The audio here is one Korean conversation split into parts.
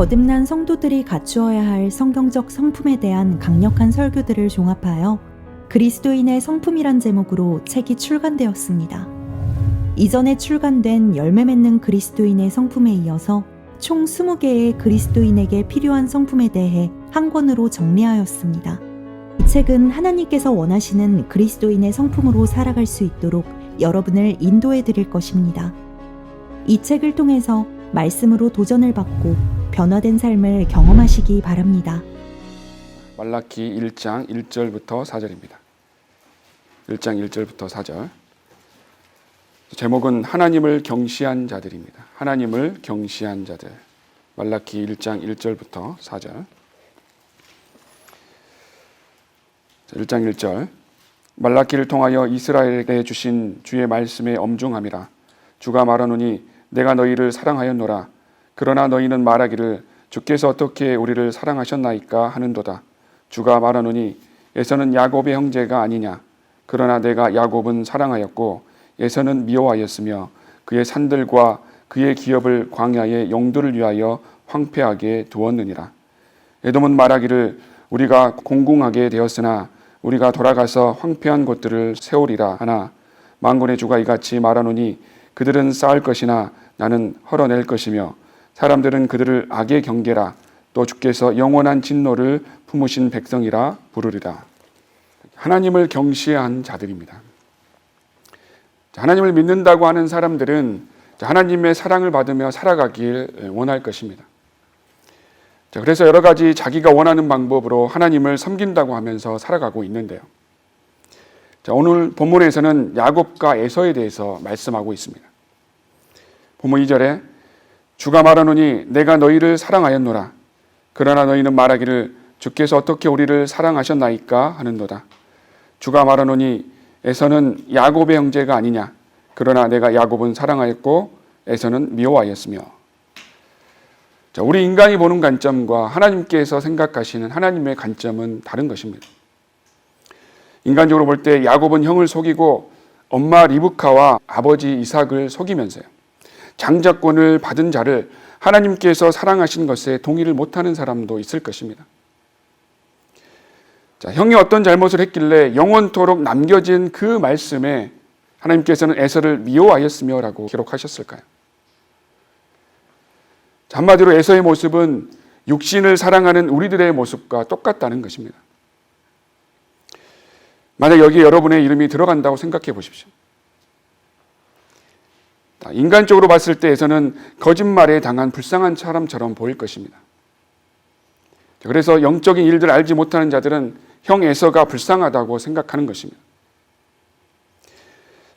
거듭난 성도들이 갖추어야 할 성경적 성품에 대한 강력한 설교들을 종합하여 그리스도인의 성품이란 제목으로 책이 출간되었습니다. 이전에 출간된 열매 맺는 그리스도인의 성품에 이어서 총 20개의 그리스도인에게 필요한 성품에 대해 한 권으로 정리하였습니다. 이 책은 하나님께서 원하시는 그리스도인의 성품으로 살아갈 수 있도록 여러분을 인도해 드릴 것입니다. 이 책을 통해서 말씀으로 도전을 받고 변화된 삶을 경험하시기 바랍니다. 말라기 1장 1절부터 4절입니다. 1장 1절부터 4절. 제목은 하나님을 경시한 자들입니다. 하나님을 경시한 자들. 말라기 1장 1절부터 4절. 1장 1절. 말라기를 통하여 이스라엘에게 주신 주의 말씀의 엄중함이라. 주가 말하노니 내가 너희를 사랑하였노라. 그러나 너희는 말하기를 주께서 어떻게 우리를 사랑하셨나이까 하는도다. 주가 말하노니 에서는 야곱의 형제가 아니냐. 그러나 내가 야곱은 사랑하였고 에서는 미워하였으며 그의 산들과 그의 기업을 광야의 용도를 위하여 황폐하게 두었느니라. 에돔은 말하기를 우리가 공궁하게 되었으나 우리가 돌아가서 황폐한 곳들을 세우리라 하나 만군의 주가 이같이 말하노니 그들은 쌓을 것이나 나는 헐어낼 것이며 사람들은 그들을 악의 경계라 또 주께서 영원한 진노를 품으신 백성이라 부르리라. 하나님을 경시한 자들입니다. 하나님을 믿는다고 하는 사람들은 하나님의 사랑을 받으며 살아가길 원할 것입니다. 그래서 여러 가지 자기가 원하는 방법으로 하나님을 섬긴다고 하면서 살아가고 있는데요. 오늘 본문에서는 야곱과 에서에 대해서 말씀하고 있습니다. 본문 2절에 주가 말하노니 내가 너희를 사랑하였노라. 그러나 너희는 말하기를 주께서 어떻게 우리를 사랑하셨나이까 하는도다. 주가 말하노니 에서는 야곱의 형제가 아니냐. 그러나 내가 야곱은 사랑하였고 에서는 미워하였으며. 우리 인간이 보는 관점과 하나님께서 생각하시는 하나님의 관점은 다른 것입니다. 인간적으로 볼 때 야곱은 형을 속이고 엄마 리브카와 아버지 이삭을 속이면서요. 장자권을 받은 자를 하나님께서 사랑하신 것에 동의를 못하는 사람도 있을 것입니다. 형이 어떤 잘못을 했길래 영원토록 남겨진 그 말씀에 하나님께서는 에서를 미워하였으며 라고 기록하셨을까요? 한마디로 에서의 모습은 육신을 사랑하는 우리들의 모습과 똑같다는 것입니다. 만약 여기에 여러분의 이름이 들어간다고 생각해 보십시오. 인간적으로 봤을 때 에서는 거짓말에 당한 불쌍한 사람처럼 보일 것입니다. 그래서 영적인 일들을 알지 못하는 자들은 형 에서가 불쌍하다고 생각하는 것입니다.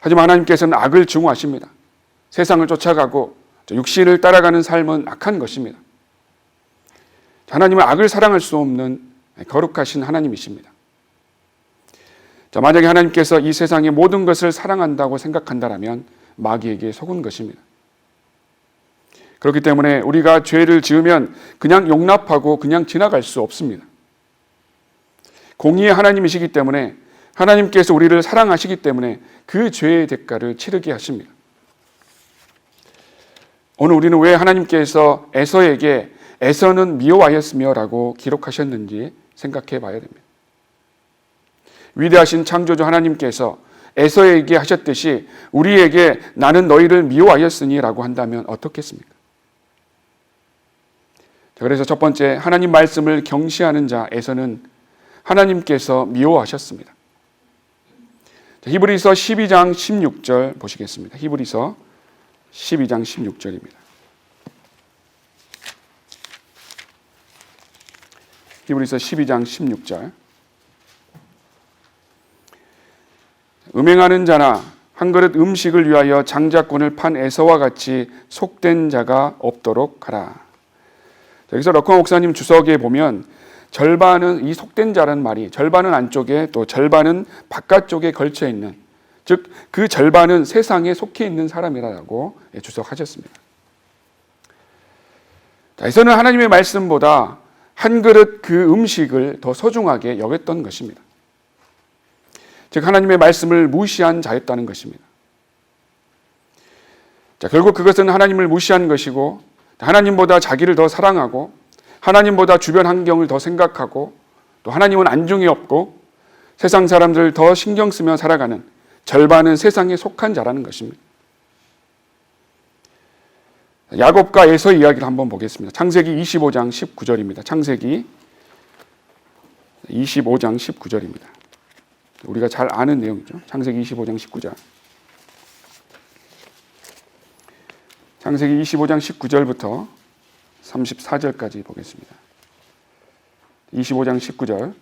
하지만 하나님께서는 악을 증오하십니다. 세상을 쫓아가고 육신을 따라가는 삶은 악한 것입니다. 하나님은 악을 사랑할 수 없는 거룩하신 하나님이십니다. 만약에 하나님께서 이 세상의 모든 것을 사랑한다고 생각한다면 마귀에게 속은 것입니다. 그렇기 때문에 우리가 죄를 지으면 그냥 용납하고 그냥 지나갈 수 없습니다. 공의의 하나님이시기 때문에 하나님께서 우리를 사랑하시기 때문에 그 죄의 대가를 치르게 하십니다. 오늘 우리는 왜 하나님께서 에서에게 에서는 미워하였으며 라고 기록하셨는지 생각해 봐야 됩니다. 위대하신 창조주 하나님께서 에서에게 하셨듯이 우리에게 나는 너희를 미워하였으니 라고 한다면 어떻겠습니까? 그래서 첫 번째, 하나님 말씀을 경시하는 자 에서는 하나님께서 미워하셨습니다. 히브리서 12장 16절 보시겠습니다. 히브리서 12장 16절입니다. 히브리서 12장 16절. 음행하는 자나 한 그릇 음식을 위하여 장자권을 판 에서와 같이 속된 자가 없도록 하라. 여기서 럭커 목사님 주석에 보면 절반은 이 속된 자라는 말이 절반은 안쪽에 또 절반은 바깥쪽에 걸쳐 있는, 즉 그 절반은 세상에 속해 있는 사람이라고 주석하셨습니다. 에서는 하나님의 말씀보다 한 그릇 그 음식을 더 소중하게 여겼던 것입니다. 즉 하나님의 말씀을 무시한 자였다는 것입니다. 결국 그것은 하나님을 무시한 것이고 하나님보다 자기를 더 사랑하고 하나님보다 주변 환경을 더 생각하고 또 하나님은 안중에 없고 세상 사람들을 더 신경 쓰며 살아가는 절반은 세상에 속한 자라는 것입니다. 야곱과 에서 이야기를 한번 보겠습니다. 창세기 25장 19절입니다. 창세기 25장 19절입니다. 우리가 잘 아는 내용이죠. 창세기 25장 19절. 창세기 25장 19절부터 34절까지 보겠습니다. 25장 19절.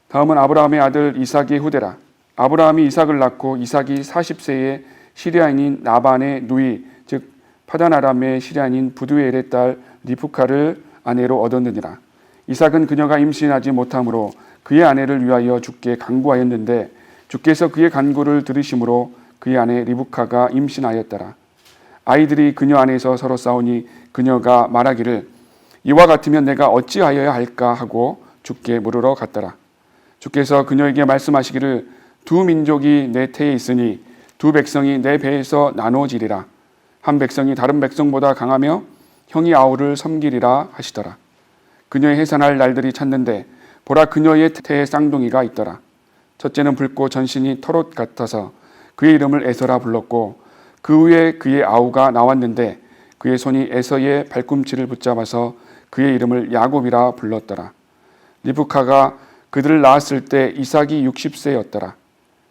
다음은 아브라함의 아들 이삭의 후대라. 아브라함이 이삭을 낳고 이삭이 40세에 시리아인인 나반의 누이 즉 파단 아람의 시리아인인 부두엘의 딸 리브카를 아내로 얻었느니라. 이삭은 그녀가 임신하지 못함으로 그의 아내를 위하여 주께 간구하였는데 주께서 그의 간구를 들으심으로 그의 아내 리브카가 임신하였더라. 아이들이 그녀 안에서 서로 싸우니 그녀가 말하기를 이와 같으면 내가 어찌하여야 할까 하고 주께 물으러 갔더라. 주께서 그녀에게 말씀하시기를 두 민족이 내 태에 있으니 두 백성이 내 배에서 나눠지리라. 한 백성이 다른 백성보다 강하며 형이 아우를 섬기리라 하시더라. 그녀의 해산할 날들이 찼는데 보라 그녀의 태에 쌍둥이가 있더라. 첫째는 붉고 전신이 털옷 같아서 그의 이름을 에서라 불렀고 그 후에 그의 아우가 나왔는데 그의 손이 에서의 발꿈치를 붙잡아서 그의 이름을 야곱이라 불렀더라. 리브카가 그들을 낳았을 때 이삭이 60세였더라.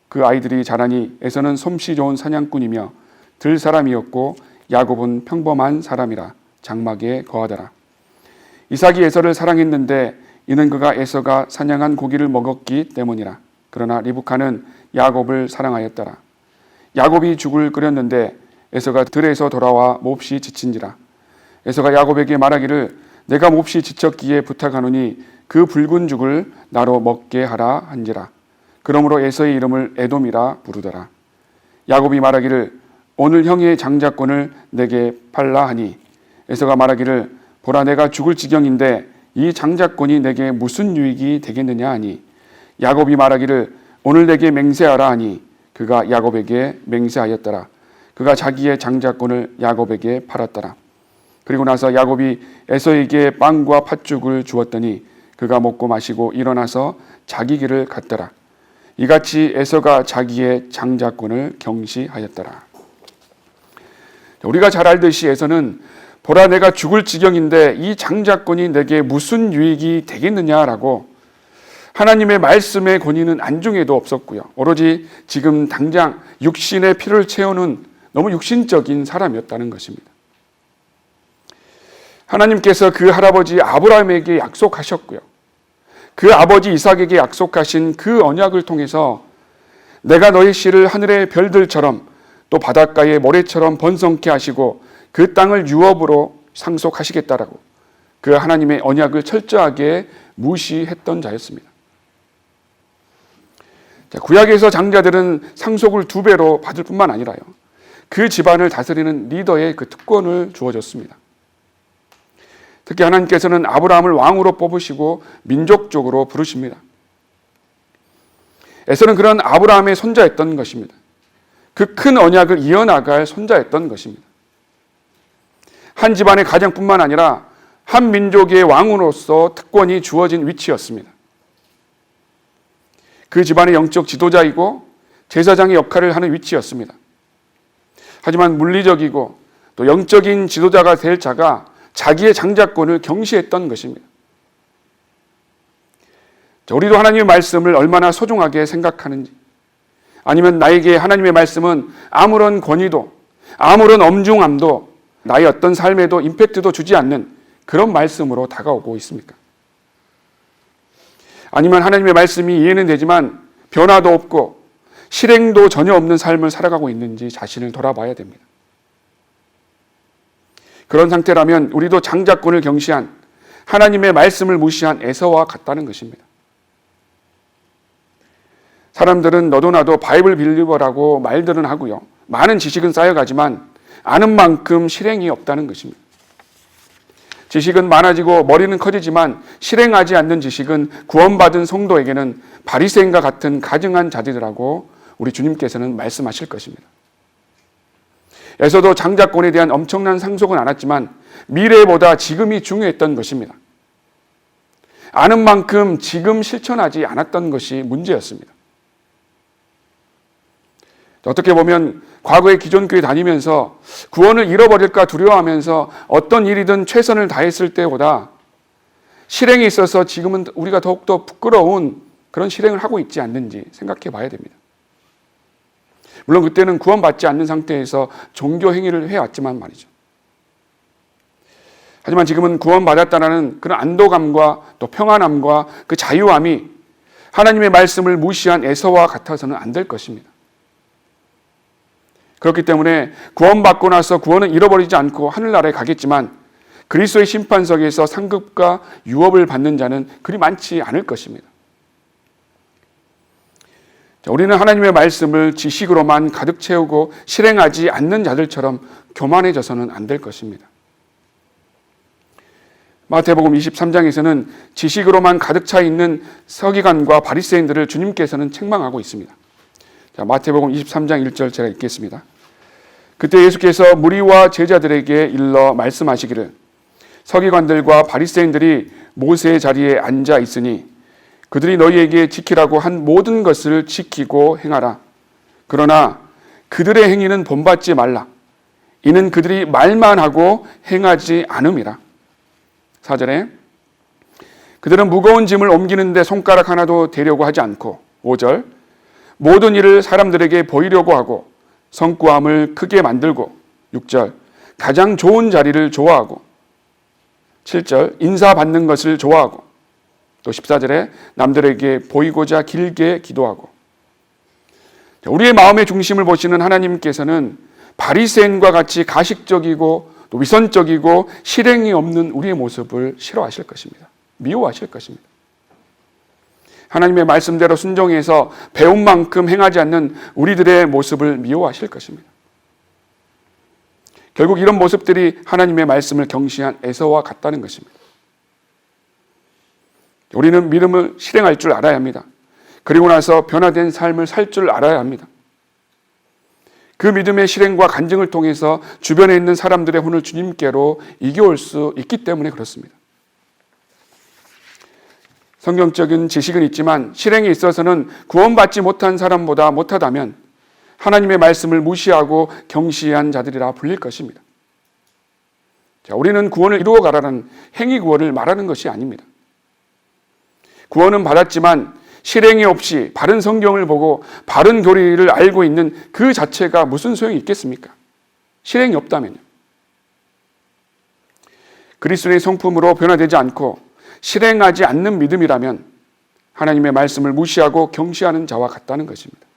그 아이들이 자라니 에서는 솜씨 좋은 사냥꾼이며 들 사람이었고 야곱은 평범한 사람이라 장막에 거하더라. 이삭이 에서를 사랑했는데 이는 그가 에서가 사냥한 고기를 먹었기 때문이라. 그러나 리브카는 야곱을 사랑하였더라. 야곱이 죽을 끓였는데 에서가 들에서 돌아와 몹시 지친지라. 에서가 야곱에게 말하기를 내가 몹시 지쳤기에 부탁하노니 그 붉은 죽을 나로 먹게 하라 한지라. 그러므로 에서의 이름을 에돔이라 부르더라. 야곱이 말하기를 오늘 형의 장자권을 내게 팔라 하니 에서가 말하기를 보라 내가 죽을 지경인데 이 장자권이 내게 무슨 유익이 되겠느냐 하니 야곱이 말하기를 오늘 내게 맹세하라 하니 그가 야곱에게 맹세하였더라. 그가 자기의 장자권을 야곱에게 팔았더라. 그리고 나서 야곱이 에서에게 빵과 팥죽을 주었더니 그가 먹고 마시고 일어나서 자기 길을 갔더라. 이같이 에서가 자기의 장자권을 경시하였더라. 우리가 잘 알듯이 에서는 보라 내가 죽을 지경인데 이 장자권이 내게 무슨 유익이 되겠느냐라고 하나님의 말씀의 권위는 안중에도 없었고요. 오로지 지금 당장 육신의 피를 채우는 너무 육신적인 사람이었다는 것입니다. 하나님께서 그 할아버지 아브라함에게 약속하셨고요. 그 아버지 이삭에게 약속하신 그 언약을 통해서 내가 너희 씨를 하늘의 별들처럼 또 바닷가의 모래처럼 번성케 하시고 그 땅을 유업으로 상속하시겠다라고 그 하나님의 언약을 철저하게 무시했던 자였습니다. 구약에서 장자들은 상속을 2배로 받을 뿐만 아니라요. 그 집안을 다스리는 리더의 그 특권을 주어졌습니다. 특히 하나님께서는 아브라함을 왕으로 뽑으시고 민족적으로 부르십니다. 에서는 그런 아브라함의 손자였던 것입니다. 그 큰 언약을 이어나갈 손자였던 것입니다. 한 집안의 가장뿐만 아니라 한 민족의 왕으로서 특권이 주어진 위치였습니다. 그 집안의 영적 지도자이고 제사장의 역할을 하는 위치였습니다. 하지만 물리적이고 또 영적인 지도자가 될 자가 자기의 장자권을 경시했던 것입니다. 우리도 하나님의 말씀을 얼마나 소중하게 생각하는지, 아니면 나에게 하나님의 말씀은 아무런 권위도 아무런 엄중함도 나의 어떤 삶에도 임팩트도 주지 않는 그런 말씀으로 다가오고 있습니까? 아니면 하나님의 말씀이 이해는 되지만 변화도 없고 실행도 전혀 없는 삶을 살아가고 있는지 자신을 돌아봐야 됩니다. 그런 상태라면 우리도 장자권을 경시한 하나님의 말씀을 무시한 에서와 같다는 것입니다. 사람들은 너도 나도 바이블 빌리버라고 말들은 하고요. 많은 지식은 쌓여가지만 아는 만큼 실행이 없다는 것입니다. 지식은 많아지고 머리는 커지지만 실행하지 않는 지식은 구원받은 성도에게는 바리새인과 같은 가증한 자들이라고 우리 주님께서는 말씀하실 것입니다. 에서도 장자권에 대한 엄청난 상속은 않았지만 미래보다 지금이 중요했던 것입니다. 아는 만큼 지금 실천하지 않았던 것이 문제였습니다. 어떻게 보면 과거에 기존 교회 다니면서 구원을 잃어버릴까 두려워하면서 어떤 일이든 최선을 다했을 때보다 실행에 있어서 지금은 우리가 더욱더 부끄러운 그런 실행을 하고 있지 않는지 생각해 봐야 됩니다. 물론 그때는 구원받지 않는 상태에서 종교 행위를 해왔지만 말이죠. 하지만 지금은 구원받았다는 그런 안도감과 또 평안함과 그 자유함이 하나님의 말씀을 무시한 에서와 같아서는 안 될 것입니다. 그렇기 때문에 구원받고 나서 구원을 잃어버리지 않고 하늘나라에 가겠지만 그리스도의 심판석에서 상급과 유업을 받는 자는 그리 많지 않을 것입니다. 우리는 하나님의 말씀을 지식으로만 가득 채우고 실행하지 않는 자들처럼 교만해져서는 안 될 것입니다. 마태복음 23장에서는 지식으로만 가득 차 있는 서기관과 바리새인들을 주님께서는 책망하고 있습니다. 자, 마태복음 23장 1절 제가 읽겠습니다. 그때 예수께서 무리와 제자들에게 일러 말씀하시기를 서기관들과 바리새인들이 모세의 자리에 앉아 있으니 그들이 너희에게 지키라고 한 모든 것을 지키고 행하라. 그러나 그들의 행위는 본받지 말라. 이는 그들이 말만 하고 행하지 않음이라. 4절에 그들은 무거운 짐을 옮기는데 손가락 하나도 대려고 하지 않고 5절 모든 일을 사람들에게 보이려고 하고 성구함을 크게 만들고 6절 가장 좋은 자리를 좋아하고 7절 인사받는 것을 좋아하고 또 14절에 남들에게 보이고자 길게 기도하고 우리의 마음의 중심을 보시는 하나님께서는 바리새인과 같이 가식적이고 또 위선적이고 실행이 없는 우리의 모습을 싫어하실 것입니다. 미워하실 것입니다. 하나님의 말씀대로 순종해서 배운 만큼 행하지 않는 우리들의 모습을 미워하실 것입니다. 결국 이런 모습들이 하나님의 말씀을 경시한 에서와 같다는 것입니다. 우리는 믿음을 실행할 줄 알아야 합니다. 그리고 나서 변화된 삶을 살 줄 알아야 합니다. 그 믿음의 실행과 간증을 통해서 주변에 있는 사람들의 혼을 주님께로 이겨올 수 있기 때문에 그렇습니다. 성경적인 지식은 있지만 실행에 있어서는 구원받지 못한 사람보다 못하다면 하나님의 말씀을 무시하고 경시한 자들이라 불릴 것입니다. 자, 우리는 구원을 이루어가라는 행위 구원을 말하는 것이 아닙니다. 구원은 받았지만 실행이 없이 바른 성경을 보고 바른 교리를 알고 있는 그 자체가 무슨 소용이 있겠습니까? 실행이 없다면요. 그리스도의 성품으로 변화되지 않고 실행하지 않는 믿음이라면 하나님의 말씀을 무시하고 경시하는 자와 같다는 것입니다.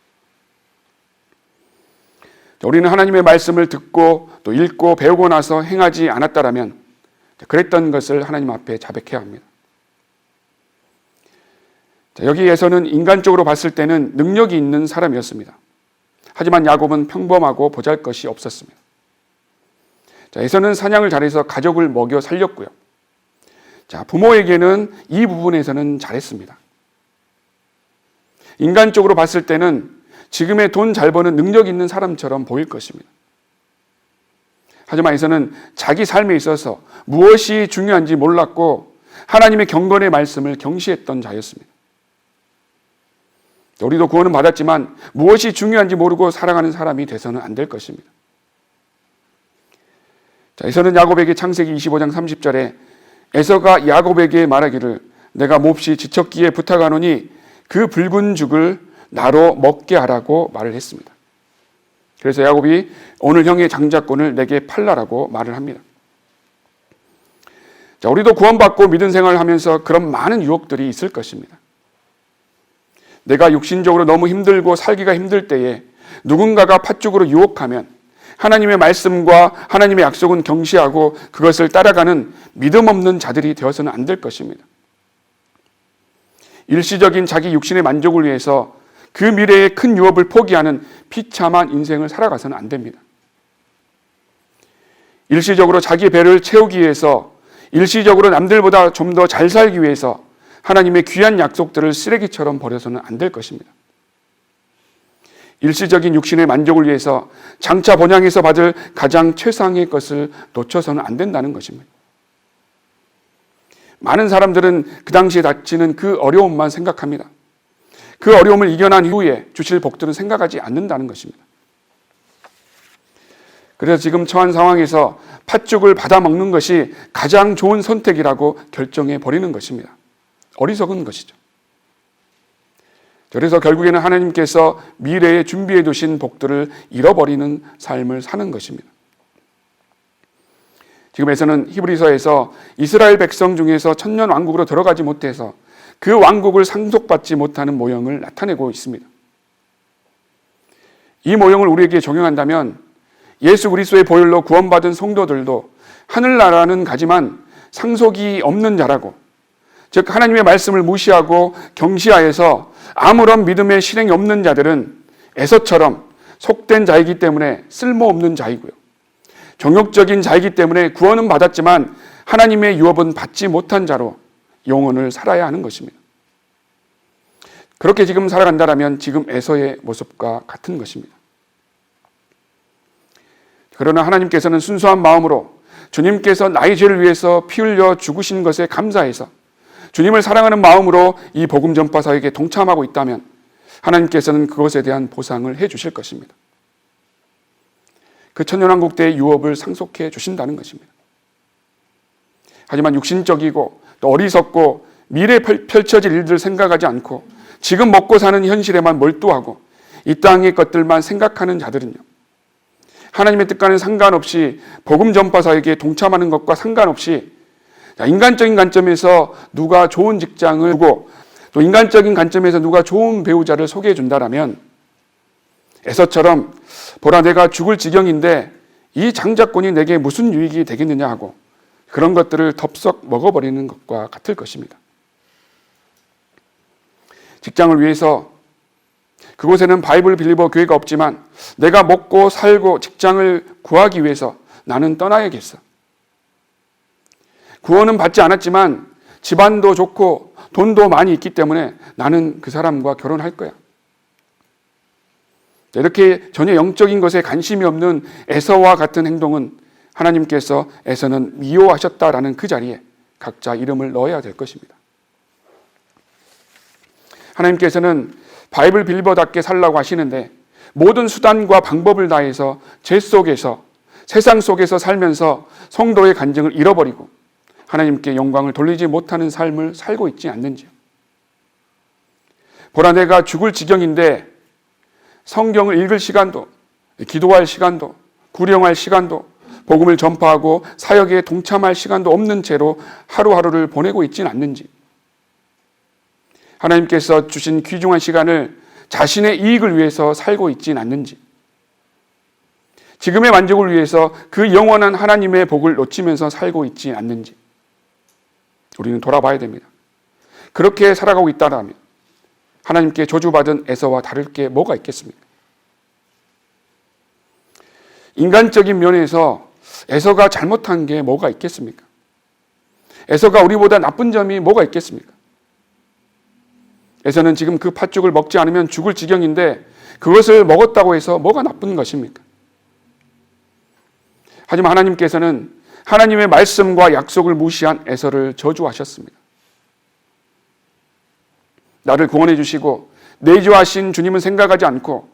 우리는 하나님의 말씀을 듣고 또 읽고 배우고 나서 행하지 않았다라면 그랬던 것을 하나님 앞에 자백해야 합니다. 여기에서는 인간적으로 봤을 때는 능력이 있는 사람이었습니다. 하지만 야곱은 평범하고 보잘것이 없었습니다. 에서는 사냥을 잘해서 가족을 먹여 살렸고요. 부모에게는 이 부분에서는 잘했습니다. 인간적으로 봤을 때는 지금의 돈 잘 버는 능력 있는 사람처럼 보일 것입니다. 하지만 에서는 자기 삶에 있어서 무엇이 중요한지 몰랐고 하나님의 경건의 말씀을 경시했던 자였습니다. 우리도 구원은 받았지만 무엇이 중요한지 모르고 살아가는 사람이 돼서는 안 될 것입니다. 에서는 야곱에게 창세기 25장 30절에 에서가 야곱에게 말하기를 내가 몹시 지쳤기에 부탁하노니 그 붉은 죽을 나로 먹게 하라고 말을 했습니다. 그래서 야곱이 오늘 형의 장자권을 내게 팔라라고 말을 합니다. 우리도 구원받고 믿음 생활을 하면서 그런 많은 유혹들이 있을 것입니다. 내가 육신적으로 너무 힘들고 살기가 힘들 때에 누군가가 팥죽으로 유혹하면 하나님의 말씀과 하나님의 약속은 경시하고 그것을 따라가는 믿음 없는 자들이 되어서는 안 될 것입니다. 일시적인 자기 육신의 만족을 위해서 그 미래의 큰 유업을 포기하는 비참한 인생을 살아가서는 안 됩니다. 일시적으로 자기 배를 채우기 위해서 일시적으로 남들보다 좀 더 잘 살기 위해서 하나님의 귀한 약속들을 쓰레기처럼 버려서는 안 될 것입니다. 일시적인 육신의 만족을 위해서 장차 본향에서 받을 가장 최상의 것을 놓쳐서는 안 된다는 것입니다. 많은 사람들은 그 당시에 닥치는 그 어려움만 생각합니다. 그 어려움을 이겨난 이후에 주실 복들은 생각하지 않는다는 것입니다. 그래서 지금 처한 상황에서 팥죽을 받아 먹는 것이 가장 좋은 선택이라고 결정해 버리는 것입니다. 어리석은 것이죠. 그래서 결국에는 하나님께서 미래에 준비해 두신 복들을 잃어버리는 삶을 사는 것입니다. 지금에서는 히브리서에서 이스라엘 백성 중에서 천년 왕국으로 들어가지 못해서 그 왕국을 상속받지 못하는 모형을 나타내고 있습니다. 이 모형을 우리에게 적용한다면 예수 그리스도의 보혈로 구원받은 성도들도 하늘나라는 가지만 상속이 없는 자라고, 즉 하나님의 말씀을 무시하고 경시하여서 아무런 믿음의 실행이 없는 자들은 에서처럼 속된 자이기 때문에 쓸모없는 자이고요, 종욕적인 자이기 때문에 구원은 받았지만 하나님의 유업은 받지 못한 자로 영혼을 살아야 하는 것입니다. 그렇게 지금 살아간다면 지금 에서의 모습과 같은 것입니다. 그러나 하나님께서는 순수한 마음으로 주님께서 나의 죄를 위해서 피 흘려 죽으신 것에 감사해서 주님을 사랑하는 마음으로 이 복음 전파 사역에 동참하고 있다면 하나님께서는 그것에 대한 보상을 해 주실 것입니다. 그 천년왕국 때의 유업을 상속해 주신다는 것입니다. 하지만 육신적이고 또 어리석고 미래에 펼쳐질 일들을 생각하지 않고 지금 먹고 사는 현실에만 몰두하고 이 땅의 것들만 생각하는 자들은요, 하나님의 뜻과는 상관없이 복음 전파 사역에 동참하는 것과 상관없이 인간적인 관점에서 누가 좋은 직장을 주고 또 인간적인 관점에서 누가 좋은 배우자를 소개해 준다라면 에서처럼 보라 내가 죽을 지경인데 이 장자권이 내게 무슨 유익이 되겠느냐 하고 그런 것들을 덥석 먹어버리는 것과 같을 것입니다. 직장을 위해서 그곳에는 바이블 빌리버 교회가 없지만 내가 먹고 살고 직장을 구하기 위해서 나는 떠나야겠어. 구원은 받지 않았지만 집안도 좋고 돈도 많이 있기 때문에 나는 그 사람과 결혼할 거야. 이렇게 전혀 영적인 것에 관심이 없는 에서와 같은 행동은 하나님께서 에서는 미워하셨다라는 그 자리에 각자 이름을 넣어야 될 것입니다. 하나님께서는 바이블 빌리버답게 살라고 하시는데 모든 수단과 방법을 다해서 죄 속에서 세상 속에서 살면서 성도의 간증을 잃어버리고 하나님께 영광을 돌리지 못하는 삶을 살고 있지 않는지요. 보라 내가 죽을 지경인데 성경을 읽을 시간도, 기도할 시간도, 구령할 시간도, 복음을 전파하고 사역에 동참할 시간도 없는 채로 하루하루를 보내고 있지는 않는지, 하나님께서 주신 귀중한 시간을 자신의 이익을 위해서 살고 있지는 않는지, 지금의 만족을 위해서 그 영원한 하나님의 복을 놓치면서 살고 있지 않는지 우리는 돌아봐야 됩니다. 그렇게 살아가고 있다면 하나님께 저주받은 에서와 다를 게 뭐가 있겠습니까? 인간적인 면에서 에서가 잘못한 게 뭐가 있겠습니까? 에서가 우리보다 나쁜 점이 뭐가 있겠습니까? 에서는 지금 그 팥죽을 먹지 않으면 죽을 지경인데 그것을 먹었다고 해서 뭐가 나쁜 것입니까? 하지만 하나님께서는 하나님의 말씀과 약속을 무시한 에서를 저주하셨습니다. 나를 구원해 주시고 내주하신 주님은 생각하지 않고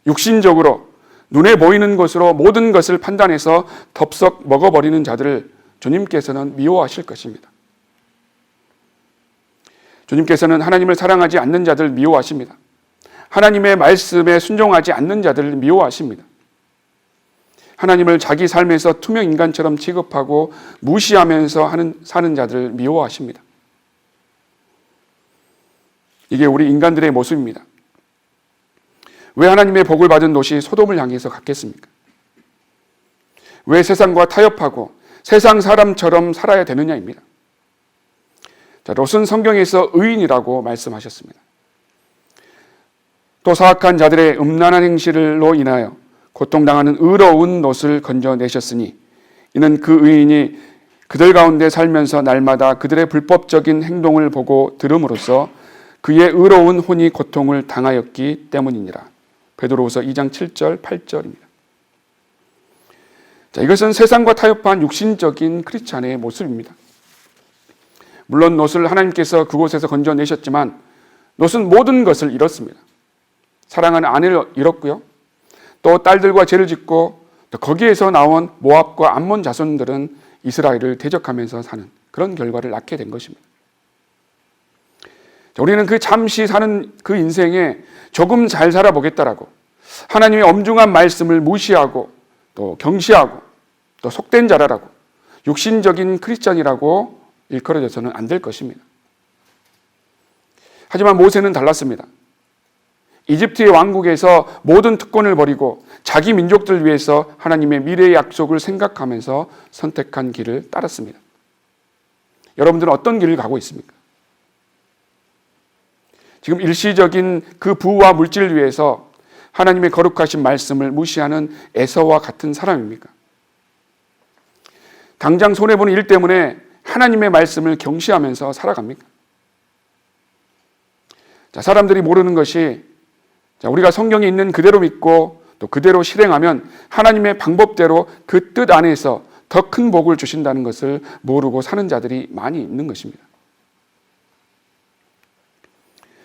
육신적으로 눈에 보이는 것으로 모든 것을 판단해서 덥석 먹어버리는 자들을 주님께서는 미워하실 것입니다. 주님께서는 하나님을 사랑하지 않는 자들을 미워하십니다. 하나님의 말씀에 순종하지 않는 자들을 미워하십니다. 하나님을 자기 삶에서 투명 인간처럼 취급하고 무시하면서 사는 자들을 미워하십니다. 이게 우리 인간들의 모습입니다. 왜 하나님의 복을 받은 롯이 소돔을 향해서 갔겠습니까? 왜 세상과 타협하고 세상 사람처럼 살아야 되느냐입니다. 자, 롯은 성경에서 의인이라고 말씀하셨습니다. 또 사악한 자들의 음란한 행실로 인하여 고통당하는 의로운 롯을 건져내셨으니 이는 그 의인이 그들 가운데 살면서 날마다 그들의 불법적인 행동을 보고 들음으로써 그의 의로운 혼이 고통을 당하였기 때문이니라. 베드로후서 2장 7절, 8절입니다. 자, 이것은 세상과 타협한 육신적인 크리스찬의 모습입니다. 물론 롯을 하나님께서 그곳에서 건져내셨지만 롯은 모든 것을 잃었습니다. 사랑하는 아내를 잃었고요. 또 딸들과 죄를 짓고 또 거기에서 나온 모압과 암몬 자손들은 이스라엘을 대적하면서 사는 그런 결과를 낳게 된 것입니다. 자, 우리는 그 잠시 사는 그 인생에 조금 잘 살아보겠다라고 하나님의 엄중한 말씀을 무시하고 또 경시하고 또 속된 자라라고 육신적인 크리스찬이라고 일컬어져서는 안 될 것입니다. 하지만 모세는 달랐습니다. 이집트의 왕국에서 모든 특권을 버리고 자기 민족들 위해서 하나님의 미래의 약속을 생각하면서 선택한 길을 따랐습니다. 여러분들은 어떤 길을 가고 있습니까? 지금 일시적인 그 부와 물질을 위해서 하나님의 거룩하신 말씀을 무시하는 에서와 같은 사람입니까? 당장 손해보는 일 때문에 하나님의 말씀을 경시하면서 살아갑니까? 자, 사람들이 모르는 것이 우리가 성경에 있는 그대로 믿고 또 그대로 실행하면 하나님의 방법대로 그 뜻 안에서 더 큰 복을 주신다는 것을 모르고 사는 자들이 많이 있는 것입니다.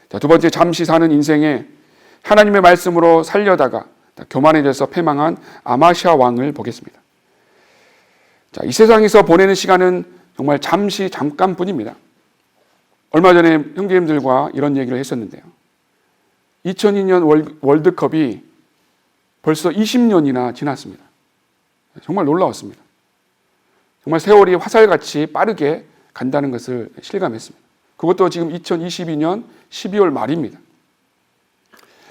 자, 두 번째, 잠시 사는 인생에 하나님의 말씀으로 살려다가 교만해져서 패망한 아마시아 왕을 보겠습니다. 자, 이 세상에서 보내는 시간은 정말 잠깐뿐입니다. 얼마 전에 형제님들과 이런 얘기를 했었는데요. 2002년 월드컵이 벌써 20년이나 지났습니다. 정말 놀라웠습니다. 정말 세월이 화살같이 빠르게 간다는 것을 실감했습니다. 그것도 지금 2022년 12월 말입니다.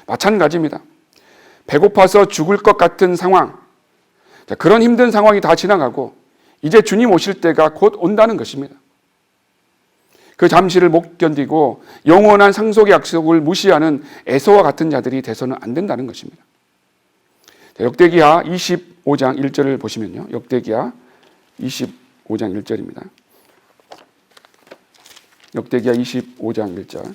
마찬가지입니다. 배고파서 죽을 것 같은 상황, 그런 힘든 상황이 다 지나가고 이제 주님 오실 때가 곧 온다는 것입니다. 그 잠시를 못 견디고 영원한 상속의 약속을 무시하는 에서와 같은 자들이 돼서는 안 된다는 것입니다. 역대기하 25장 1절을 보시면요. 역대기하 25장 1절입니다. 역대기하 25장 1절.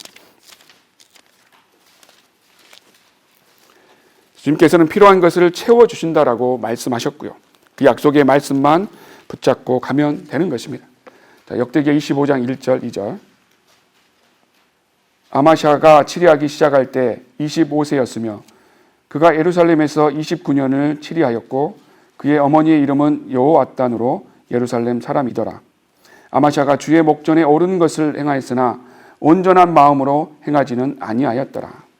주님께서는 필요한 것을 채워주신다라고 말씀하셨고요. 그 약속의 말씀만 붙잡고 가면 되는 것입니다. 자, 역대기하 25장 1절, 2절. 아마시아가 치리하기 시작할 때 25세였으며 그가 예루살렘에서 29년을 치리하였고 그의 어머니의 이름은 여호앗단으로 예루살렘 사람이더라. 아마시아가 주의 목전에 옳은 것을 행하였으나 온전한 마음으로 행하지는 아니하였더라.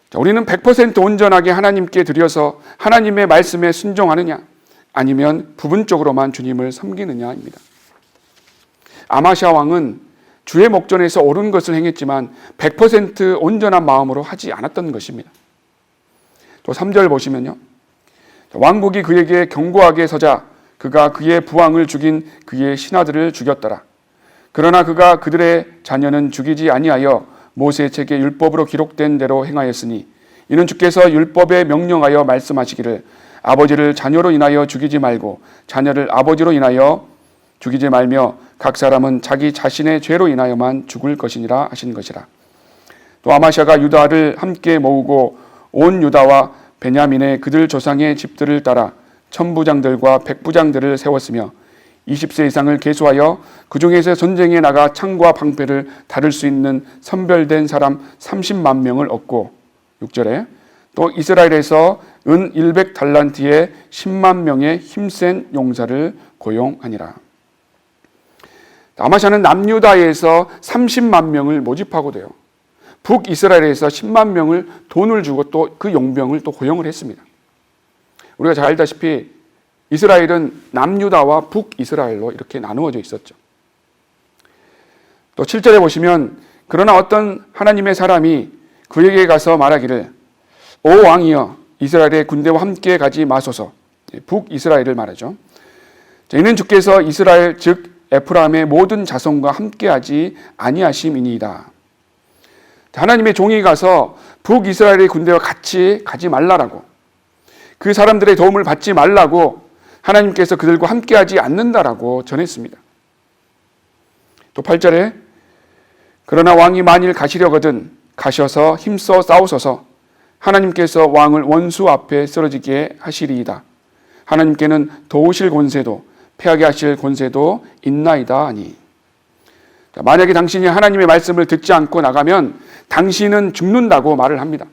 자, 우리는 100% 온전하게 하나님께 드려서 하나님의 말씀에 순종하느냐 아니면 부분적으로만 주님을 섬기느냐입니다. 아마시아 왕은 주의 목전에서 옳은 것을 행했지만 100% 온전한 마음으로 하지 않았던 것입니다. 또 3절 보시면요. 왕국이 그에게 견고하게 서자 그가 그의 부왕을 죽인 그의 신하들을 죽였더라. 그러나 그가 그들의 자녀는 죽이지 아니하여 모세의 책에 율법으로 기록된 대로 행하였으니 이는 주께서 율법에 명령하여 말씀하시기를 아버지를 자녀로 인하여 죽이지 말고 자녀를 아버지로 인하여 죽이지 말며 각 사람은 자기 자신의 죄로 인하여만 죽을 것이니라 하신 것이라. 또 아마시아가 유다를 함께 모으고 온 유다와 베냐민의 그들 조상의 집들을 따라 천부장들과 백부장들을 세웠으며 20세 이상을 계수하여 그 중에서 전쟁에 나가 창과 방패를 다룰 수 있는 선별된 사람 30만 명을 얻고 6절에 또 이스라엘에서 은 100달란트의 10만 명의 힘센 용사를 고용하니라. 아마시아는 남유다에서 30만 명을 모집하고 돼요. 북이스라엘에서 10만 명을 돈을 주고 또 그 용병을 또 고용을 했습니다. 우리가 잘 알다시피 이스라엘은 남유다와 북이스라엘로 이렇게 나누어져 있었죠. 또 7절에 보시면 그러나 어떤 하나님의 사람이 그에게 가서 말하기를 오 왕이여 이스라엘의 군대와 함께 가지 마소서. 북이스라엘을 말하죠. 이는 주께서 이스라엘 즉 에프라임의 모든 자손과 함께하지 아니하심이니이다. 하나님의 종이 가서 북이스라엘의 군대와 같이 가지 말라라고, 그 사람들의 도움을 받지 말라고 하나님께서 그들과 함께하지 않는다라고 전했습니다. 또 8절에 그러나 왕이 만일 가시려거든 가셔서 힘써 싸우소서. 하나님께서 왕을 원수 앞에 쓰러지게 하시리이다. 하나님께는 도우실 권세도 패하게 하실 권세도 있나이다 하니. 만약에 당신이 하나님의 말씀을 듣지 않고 나가면 당신은 죽는다고 말을 합니다.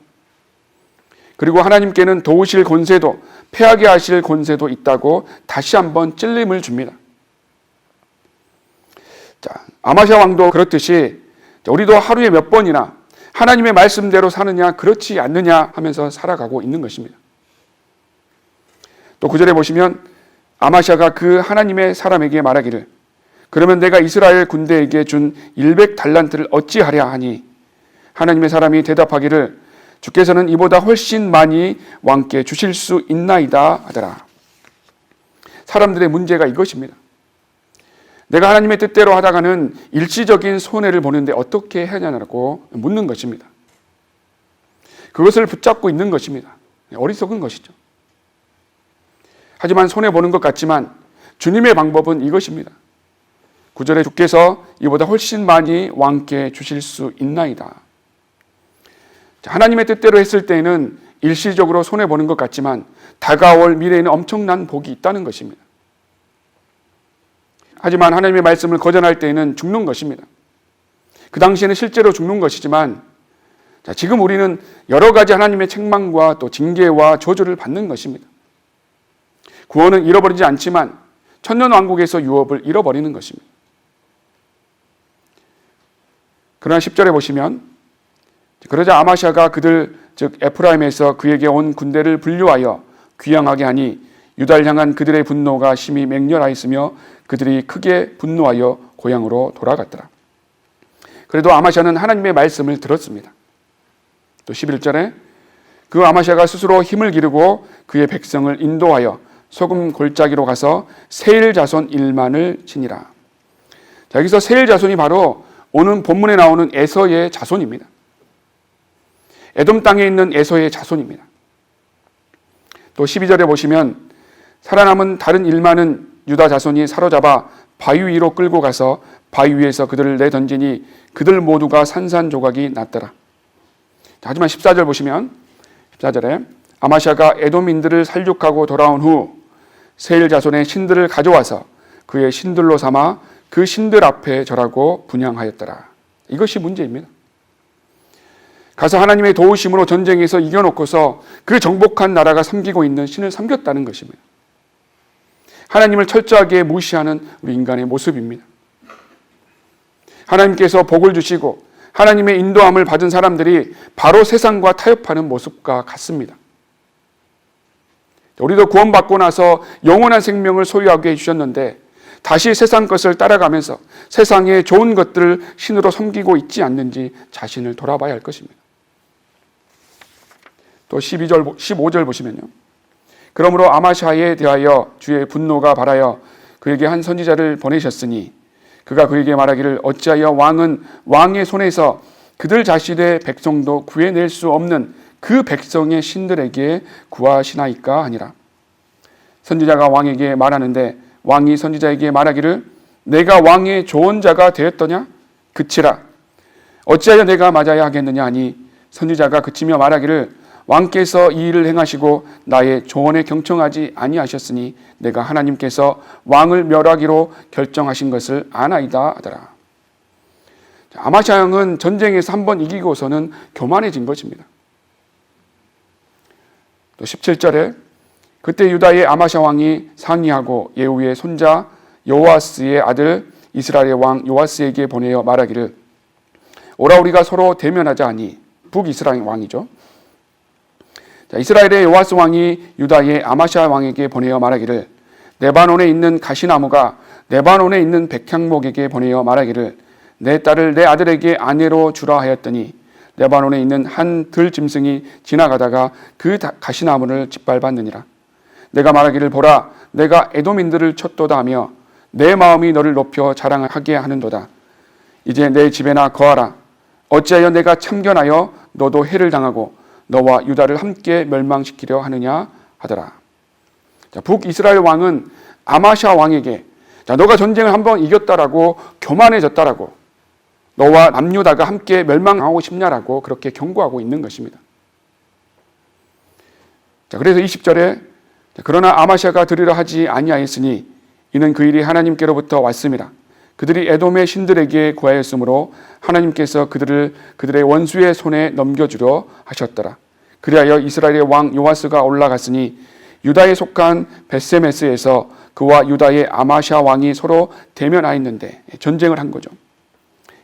그리고 하나님께는 도우실 권세도 패하게 하실 권세도 있다고 다시 한번 찔림을 줍니다. 자, 아마시아 왕도 그렇듯이 우리도 하루에 몇 번이나 하나님의 말씀대로 사느냐 그렇지 않느냐 하면서 살아가고 있는 것입니다. 또 9절에 보시면 아마시아가 그 하나님의 사람에게 말하기를 그러면 내가 이스라엘 군대에게 준 100달란트를 어찌하랴 하니 하나님의 사람이 대답하기를 주께서는 이보다 훨씬 많이 왕께 주실 수 있나이다 하더라. 사람들의 문제가 이것입니다. 내가 하나님의 뜻대로 하다가는 일시적인 손해를 보는데 어떻게 하냐고 묻는 것입니다. 그것을 붙잡고 있는 것입니다. 어리석은 것이죠. 하지만 손해보는 것 같지만 주님의 방법은 이것입니다. 9절에 주께서 이보다 훨씬 많이 왕께 주실 수 있나이다. 하나님의 뜻대로 했을 때에는 일시적으로 손해보는 것 같지만 다가올 미래에는 엄청난 복이 있다는 것입니다. 하지만 하나님의 말씀을 거절할 때에는 죽는 것입니다. 그 당시에는 실제로 죽는 것이지만 지금 우리는 여러 가지 하나님의 책망과 또 징계와 저주를 받는 것입니다. 구원은 잃어버리지 않지만 천년왕국에서 유업을 잃어버리는 것입니다. 그러나 10절에 보시면 그러자 아마시아가 그들 즉 에프라임에서 그에게 온 군대를 분류하여 귀양하게 하니 유다를 향한 그들의 분노가 심히 맹렬하였으며 그들이 크게 분노하여 고향으로 돌아갔더라. 그래도 아마시아는 하나님의 말씀을 들었습니다. 또 11절에 그 아마시아가 스스로 힘을 기르고 그의 백성을 인도하여 소금 골짜기로 가서 세일 자손 1만을 치니라. 자, 여기서 세일 자손이 바로 오늘 본문에 나오는 에서의 자손입니다. 에돔 땅에 있는 에서의 자손입니다. 또 12절에 보시면 살아남은 다른 1만은 유다 자손이 사로잡아 바위 위로 끌고 가서 바위 위에서 그들을 내던지니 그들 모두가 산산조각이 났더라. 하지만 14절 보시면 14절에 아마시아가 에돔인들을 살육하고 돌아온 후 세일 자손의 신들을 가져와서 그의 신들로 삼아 그 신들 앞에 절하고 분향하였더라. 이것이 문제입니다. 가서 하나님의 도우심으로 전쟁에서 이겨놓고서 그 정복한 나라가 섬기고 있는 신을 섬겼다는 것입니다. 하나님을 철저하게 무시하는 우리 인간의 모습입니다. 하나님께서 복을 주시고 하나님의 인도함을 받은 사람들이 바로 세상과 타협하는 모습과 같습니다. 우리도 구원받고 나서 영원한 생명을 소유하게 해주셨는데 다시 세상 것을 따라가면서 세상의 좋은 것들을 신으로 섬기고 있지 않는지 자신을 돌아봐야 할 것입니다. 또 12절, 15절 보시면요. 그러므로 아마시아에 대하여 주의 분노가 발하여 그에게 한 선지자를 보내셨으니 그가 그에게 말하기를 어찌하여 왕은 왕의 손에서 그들 자신의 백성도 구해낼 수 없는 그 백성의 신들에게 구하시나이까 하니라. 선지자가 왕에게 말하는데 왕이 선지자에게 말하기를 내가 왕의 조언자가 되었더냐? 그치라. 어찌하여 내가 맞아야 하겠느냐 하니 선지자가 그치며 말하기를 왕께서 이 일을 행하시고 나의 조언에 경청하지 아니하셨으니 내가 하나님께서 왕을 멸하기로 결정하신 것을 아나이다 하더라. 아마시아 왕은 전쟁에서 한번 이기고서는 교만해진 것입니다. 또 17절에 그때 유다의 아마시아 왕이 상의하고 예후의 손자 요아스의 아들 이스라엘의 왕 요아스에게 보내어 말하기를 오라 우리가 서로 대면하자 하니 북이스라엘 왕이죠. 이스라엘의 요아스 왕이 유다의 아마시아 왕에게 보내어 말하기를 레바논에 있는 가시나무가 레바논에 있는 백향목에게 보내어 말하기를 내 딸을 내 아들에게 아내로 주라 하였더니 레바논에 있는 한 들짐승이 지나가다가 그 가시나무를 짓밟았느니라. 내가 말하기를 보라 내가 에돔인들을 쳤도다 하며 내 마음이 너를 높여 자랑하게 하는도다. 이제 내 집에나 거하라. 어찌하여 내가 참견하여 너도 해를 당하고 너와 유다를 함께 멸망시키려 하느냐 하더라. 북이스라엘 왕은 아마시아 왕에게 너가 전쟁을 한번 이겼다라고 교만해졌다라고 너와 남유다가 함께 멸망하고 싶냐라고 그렇게 경고하고 있는 것입니다. 자, 그래서 20절에 그러나 아마샤가 들으려 하지 아니하였으니 이는 그 일이 하나님께로부터 왔음이라. 그들이 에돔의 신들에게 구하였으므로 하나님께서 그들의 원수의 손에 넘겨주려 하셨더라. 그리하여 이스라엘의 왕 요아스가 올라갔으니 유다에 속한 벳세메스에서 그와 유다의 아마샤 왕이 서로 대면하였는데 전쟁을 한 거죠.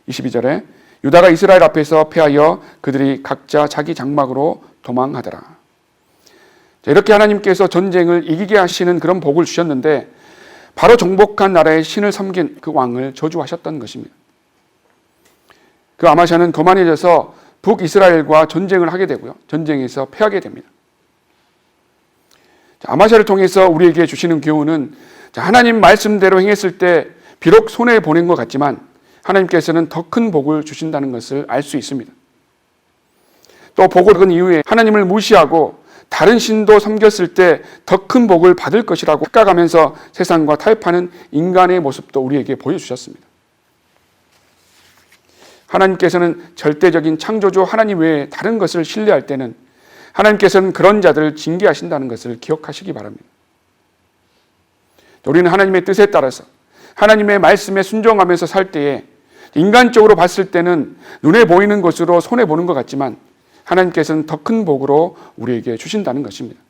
22절에 유다가 이스라엘 앞에서 패하여 그들이 각자 자기 장막으로 도망하더라. 자, 이렇게 하나님께서 전쟁을 이기게 하시는 그런 복을 주셨는데 바로 정복한 나라의 신을 섬긴 그 왕을 저주하셨던 것입니다. 그 아마샤는 거만해져서 북이스라엘과 전쟁을 하게 되고요. 전쟁에서 패하게 됩니다. 자, 아마샤를 통해서 우리에게 주시는 교훈은 하나님 말씀대로 행했을 때 비록 손해보낸 것 같지만 하나님께서는 더 큰 복을 주신다는 것을 알 수 있습니다. 또 복을 얻은 이후에 하나님을 무시하고 다른 신도 섬겼을 때 더 큰 복을 받을 것이라고 착각하면서 세상과 타협하는 인간의 모습도 우리에게 보여주셨습니다. 하나님께서는 절대적인 창조주 하나님 외에 다른 것을 신뢰할 때는 하나님께서는 그런 자들을 징계하신다는 것을 기억하시기 바랍니다. 우리는 하나님의 뜻에 따라서 하나님의 말씀에 순종하면서 살 때에 인간적으로 봤을 때는 눈에 보이는 것으로 손해보는 것 같지만 하나님께서는 더 큰 복으로 우리에게 주신다는 것입니다.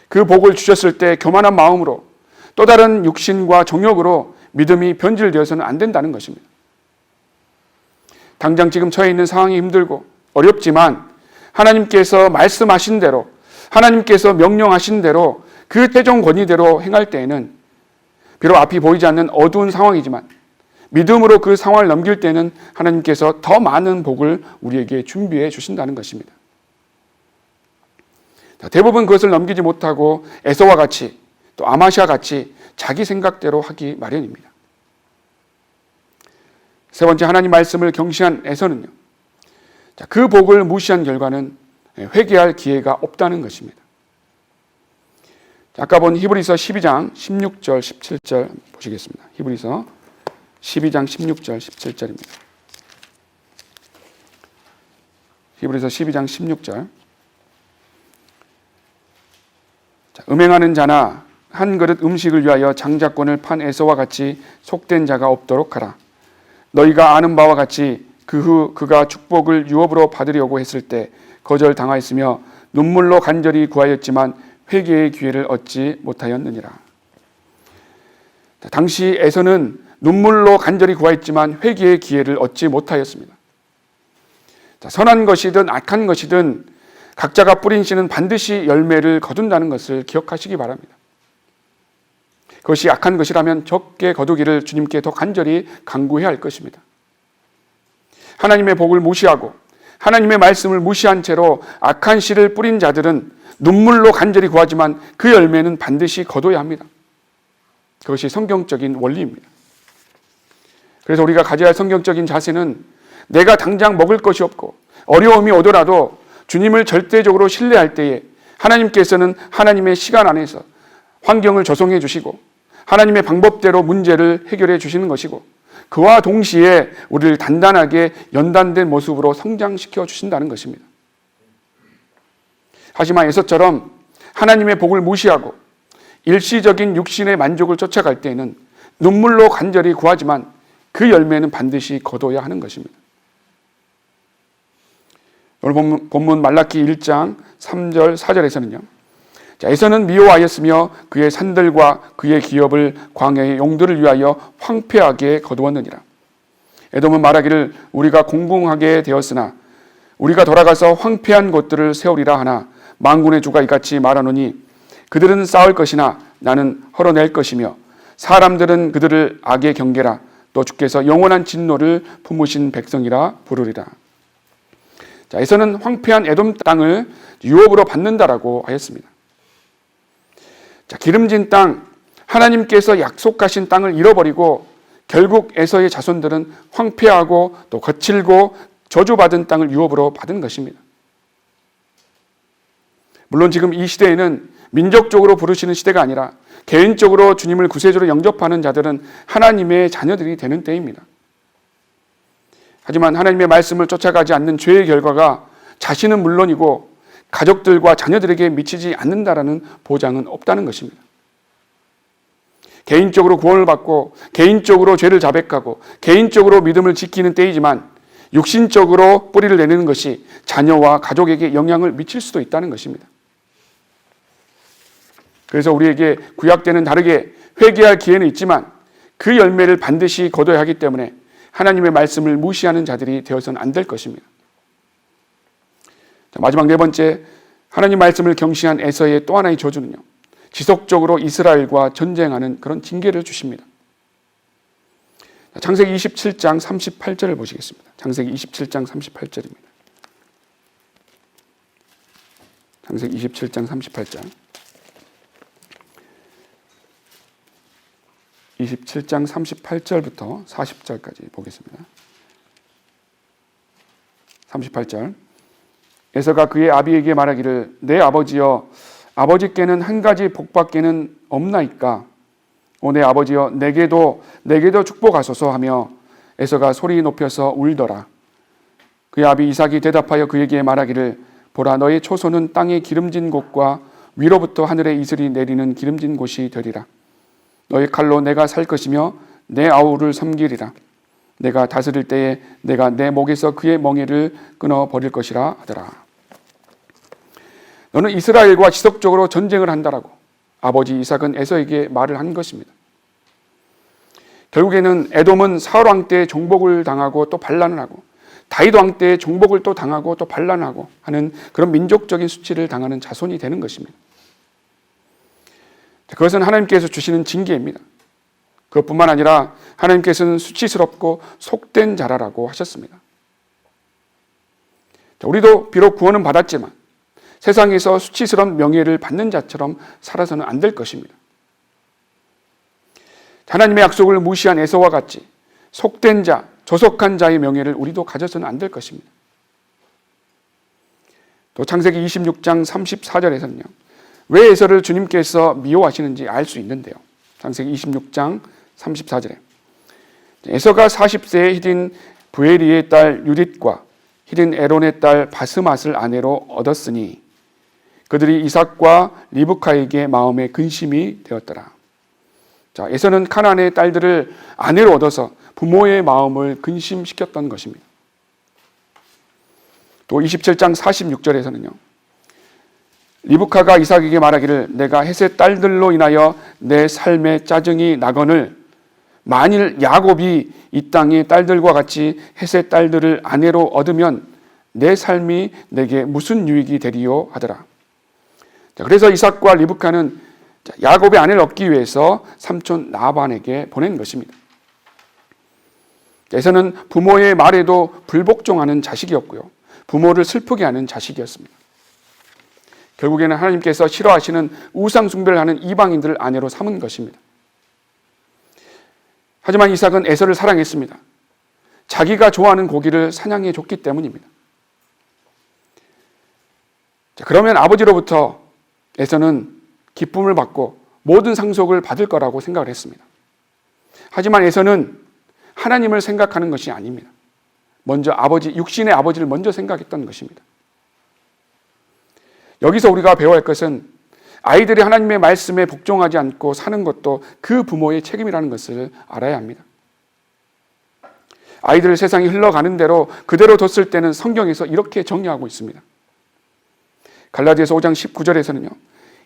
그 복을 주셨을 때 교만한 마음으로 또 다른 육신과 정욕으로 믿음이 변질되어서는 안 된다는 것입니다. 당장 지금 처해 있는 상황이 힘들고 어렵지만 하나님께서 말씀하신 대로 하나님께서 명령하신 대로 그 최종 권위대로 행할 때에는 비록 앞이 보이지 않는 어두운 상황이지만 믿음으로 그 상황을 넘길 때는 하나님께서 더 많은 복을 우리에게 준비해 주신다는 것입니다. 대부분 그것을 넘기지 못하고 에서와 같이 또 아마샤 같이 자기 생각대로 하기 마련입니다. 세 번째, 하나님 말씀을 경시한 에서는요, 그 복을 무시한 결과는 회개할 기회가 없다는 것입니다. 아까 본 히브리서 12장 16절 17절 보시겠습니다. 히브리서 12장 16절 17절입니다. 히브리서 12장 16절. 음행하는 자나 한 그릇 음식을 위하여 장자권을 판 에서와 같이 속된 자가 없도록 하라. 너희가 아는 바와 같이 그 후 그가 축복을 유업으로 받으려고 했을 때 거절당하였으며 눈물로 간절히 구하였지만 회개의 기회를 얻지 못하였느니라. 당시 에서는 눈물로 간절히 구하였지만 회개의 기회를 얻지 못하였습니다. 선한 것이든 악한 것이든 각자가 뿌린 씨는 반드시 열매를 거둔다는 것을 기억하시기 바랍니다. 그것이 악한 것이라면 적게 거두기를 주님께 더 간절히 간구해야 할 것입니다. 하나님의 복을 무시하고 하나님의 말씀을 무시한 채로 악한 씨를 뿌린 자들은 눈물로 간절히 구하지만 그 열매는 반드시 거둬야 합니다. 그것이 성경적인 원리입니다. 그래서 우리가 가져야 할 성경적인 자세는 내가 당장 먹을 것이 없고 어려움이 오더라도 주님을 절대적으로 신뢰할 때에 하나님께서는 하나님의 시간 안에서 환경을 조성해 주시고 하나님의 방법대로 문제를 해결해 주시는 것이고 그와 동시에 우리를 단단하게 연단된 모습으로 성장시켜 주신다는 것입니다. 하지만 에서처럼 하나님의 복을 무시하고 일시적인 육신의 만족을 쫓아갈 때에는 눈물로 간절히 구하지만 그 열매는 반드시 거둬야 하는 것입니다. 오늘 본문 말라기 1장 3절 4절에서는요. 에서는 미워하였으며 그의 산들과 그의 기업을 광야의 용들을 위하여 황폐하게 거두었느니라. 에돔은 말하기를 우리가 공공하게 되었으나 우리가 돌아가서 황폐한 곳들을 세우리라 하나 만군의 주가 이같이 말하노니 그들은 싸울 것이나 나는 헐어낼 것이며 사람들은 그들을 악의 경계라 또 주께서 영원한 진노를 품으신 백성이라 부르리라. 에서는 황폐한 에돔 땅을 유업으로 받는다라고 하였습니다. 기름진 땅, 하나님께서 약속하신 땅을 잃어버리고 결국 에서의 자손들은 황폐하고 또 거칠고 저주받은 땅을 유업으로 받은 것입니다. 물론 지금 이 시대에는 민족적으로 부르시는 시대가 아니라 개인적으로 주님을 구세주로 영접하는 자들은 하나님의 자녀들이 되는 때입니다. 하지만 하나님의 말씀을 쫓아가지 않는 죄의 결과가 자신은 물론이고 가족들과 자녀들에게 미치지 않는다라는 보장은 없다는 것입니다. 개인적으로 구원을 받고 개인적으로 죄를 자백하고 개인적으로 믿음을 지키는 때이지만 육신적으로 뿌리를 내리는 것이 자녀와 가족에게 영향을 미칠 수도 있다는 것입니다. 그래서 우리에게 구약 때는 다르게 회개할 기회는 있지만 그 열매를 반드시 거둬야 하기 때문에 하나님의 말씀을 무시하는 자들이 되어서는 안 될 것입니다. 마지막 네 번째, 하나님 말씀을 경시한 에서의 또 하나의 저주는요, 지속적으로 이스라엘과 전쟁하는 그런 징계를 주십니다. 창세기 27장 38절을 보시겠습니다. 창세기 27장 38절입니다. 창세기 27장 38절. 27장 38절부터 40절까지 보겠습니다. 38절. 에서가 그의 아비에게 말하기를 내 아버지여 아버지께는 한 가지 복밖에는 없나이까 내 아버지여 내게도 축복하소서 하며 에서가 소리 높여서 울더라. 그의 아비 이삭이 대답하여 그에게 말하기를 보라 너의 초소는 땅의 기름진 곳과 위로부터 하늘의 이슬이 내리는 기름진 곳이 되리라. 너의 칼로 내가 살 것이며 내 아우를 섬기리라. 내가 다스릴 때에 내가 내 목에서 그의 멍에를 끊어버릴 것이라 하더라. 너는 이스라엘과 지속적으로 전쟁을 한다라고 아버지 이삭은 에서에게 말을 한 것입니다. 결국에는 에돔은 사울 왕 때 종복을 당하고 또 반란을 하고 다윗 왕 때 종복을 또 당하고 또 반란을 하고 하는 그런 민족적인 수치를 당하는 자손이 되는 것입니다. 그것은 하나님께서 주시는 징계입니다. 그것뿐만 아니라 하나님께서는 수치스럽고 속된 자라라고 하셨습니다. 우리도 비록 구원은 받았지만 세상에서 수치스러운 명예를 받는 자처럼 살아서는 안 될 것입니다. 하나님의 약속을 무시한 에서와 같이 속된 자, 조속한 자의 명예를 우리도 가져서는 안 될 것입니다. 또 창세기 26장 34절에서는요. 왜 에서를 주님께서 미워하시는지 알 수 있는데요. 창세기 26장 34절에 에서가 40세에 히딘 부에리의 딸 유딧과 히딘 에론의 딸 바스맛을 아내로 얻었으니 그들이 이삭과 리브카에게 마음에 근심이 되었더라. 자, 에서는 가나안의 딸들을 아내로 얻어서 부모의 마음을 근심시켰던 것입니다. 또 27장 46절에서는요. 리브카가 이삭에게 말하기를 내가 헷의 딸들로 인하여 내 삶에 짜증이 나거늘 만일 야곱이 이 땅의 딸들과 같이 헷의 딸들을 아내로 얻으면 내 삶이 내게 무슨 유익이 되리요 하더라. 자, 그래서 이삭과 리브카는 야곱의 아내를 얻기 위해서 삼촌 라반에게 보낸 것입니다. 에서는 부모의 말에도 불복종하는 자식이었고요. 부모를 슬프게 하는 자식이었습니다. 결국에는 하나님께서 싫어하시는 우상 숭배를 하는 이방인들을 아내로 삼은 것입니다. 하지만 이삭은 에서를 사랑했습니다. 자기가 좋아하는 고기를 사냥해 줬기 때문입니다. 자, 그러면 아버지로부터 에서는 기쁨을 받고 모든 상속을 받을 거라고 생각을 했습니다. 하지만 에서는 하나님을 생각하는 것이 아닙니다. 먼저 육신의 아버지를 먼저 생각했던 것입니다. 여기서 우리가 배워야 할 것은 아이들이 하나님의 말씀에 복종하지 않고 사는 것도 그 부모의 책임이라는 것을 알아야 합니다. 아이들을 세상이 흘러가는 대로 그대로 뒀을 때는 성경에서 이렇게 정의하고 있습니다. 갈라디아서 5장 19절에서는요.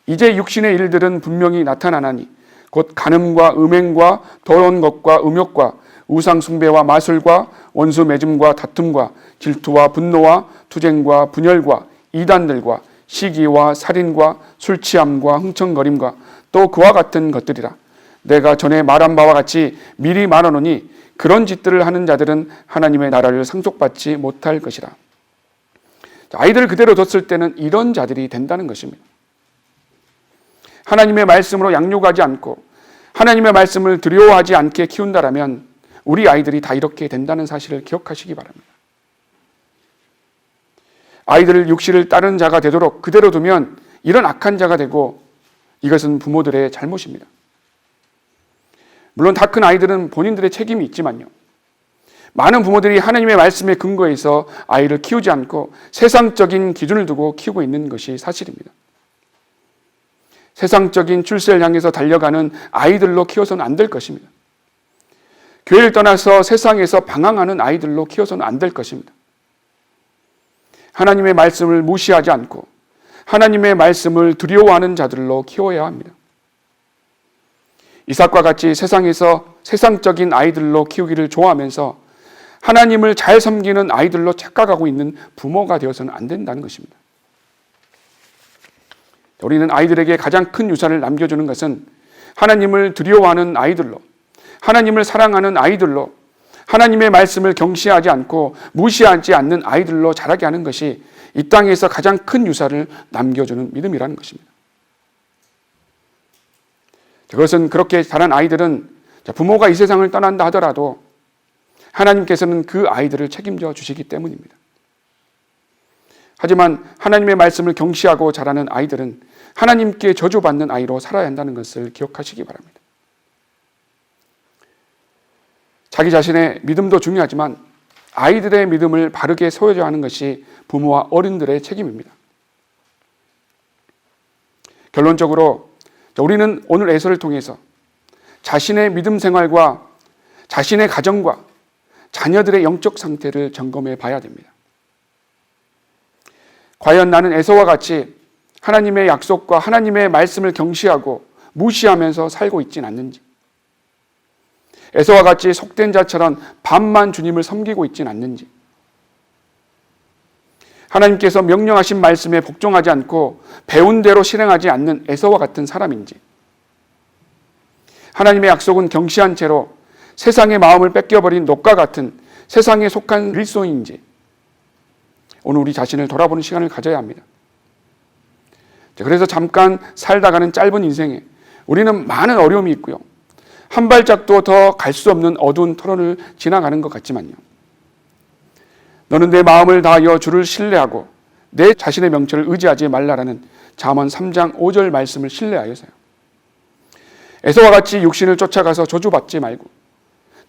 이제 육신의 일들은 분명히 나타나나니 곧 간음과 음행과 더러운 것과 음욕과 우상 숭배와 마술과 원수 맺음과 다툼과 질투와 분노와 투쟁과 분열과 이단들과 시기와 살인과 술 취함과 흥청거림과 또 그와 같은 것들이라. 내가 전에 말한 바와 같이 미리 말하노니 그런 짓들을 하는 자들은 하나님의 나라를 상속받지 못할 것이라. 아이들을 그대로 뒀을 때는 이런 자들이 된다는 것입니다. 하나님의 말씀으로 양육하지 않고 하나님의 말씀을 두려워하지 않게 키운다라면 우리 아이들이 다 이렇게 된다는 사실을 기억하시기 바랍니다. 아이들을 육신을 따르는 자가 되도록 그대로 두면 이런 악한 자가 되고 이것은 부모들의 잘못입니다. 물론 다 큰 아이들은 본인들의 책임이 있지만요. 많은 부모들이 하나님의 말씀에 근거해서 아이를 키우지 않고 세상적인 기준을 두고 키우고 있는 것이 사실입니다. 세상적인 출세를 향해서 달려가는 아이들로 키워서는 안 될 것입니다. 교회를 떠나서 세상에서 방황하는 아이들로 키워서는 안 될 것입니다. 하나님의 말씀을 무시하지 않고 하나님의 말씀을 두려워하는 자들로 키워야 합니다. 이삭과 같이 세상에서 세상적인 아이들로 키우기를 좋아하면서 하나님을 잘 섬기는 아이들로 착각하고 있는 부모가 되어서는 안 된다는 것입니다. 우리는 아이들에게 가장 큰 유산을 남겨주는 것은 하나님을 두려워하는 아이들로, 하나님을 사랑하는 아이들로, 하나님의 말씀을 경시하지 않고 무시하지 않는 아이들로 자라게 하는 것이 이 땅에서 가장 큰 유산을 남겨주는 믿음이라는 것입니다. 그것은 그렇게 자란 아이들은 부모가 이 세상을 떠난다 하더라도 하나님께서는 그 아이들을 책임져 주시기 때문입니다. 하지만 하나님의 말씀을 경시하고 자라는 아이들은 하나님께 저주받는 아이로 살아야 한다는 것을 기억하시기 바랍니다. 자기 자신의 믿음도 중요하지만 아이들의 믿음을 바르게 세워줘야 하는 것이 부모와 어른들의 책임입니다. 결론적으로 우리는 오늘 에서를 통해서 자신의 믿음 생활과 자신의 가정과 자녀들의 영적 상태를 점검해 봐야 됩니다. 과연 나는 에서와 같이 하나님의 약속과 하나님의 말씀을 경시하고 무시하면서 살고 있진 않는지, 에서와 같이 속된 자처럼 반만 주님을 섬기고 있진 않는지, 하나님께서 명령하신 말씀에 복종하지 않고 배운 대로 실행하지 않는 에서와 같은 사람인지, 하나님의 약속은 경시한 채로 세상의 마음을 뺏겨버린 놋과 같은 세상에 속한 그리스도인인지 오늘 우리 자신을 돌아보는 시간을 가져야 합니다. 그래서 잠깐 살다가는 짧은 인생에 우리는 많은 어려움이 있고요, 한 발짝도 더 갈 수 없는 어두운 터널을 지나가는 것 같지만요, 너는 내 마음을 다하여 주를 신뢰하고 내 자신의 명철을 의지하지 말라라는 잠언 3장 5절 말씀을 신뢰하여서요, 에서와 같이 육신을 쫓아가서 저주받지 말고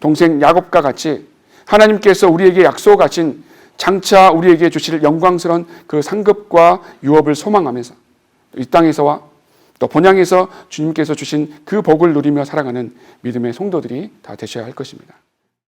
동생 야곱과 같이 하나님께서 우리에게 약속하신 장차 우리에게 주실 영광스러운 그 상급과 유업을 소망하면서 이 땅에서와 또 본향에서 주님께서 주신 그 복을 누리며 살아가는 믿음의 성도들이 다 되셔야 할 것입니다.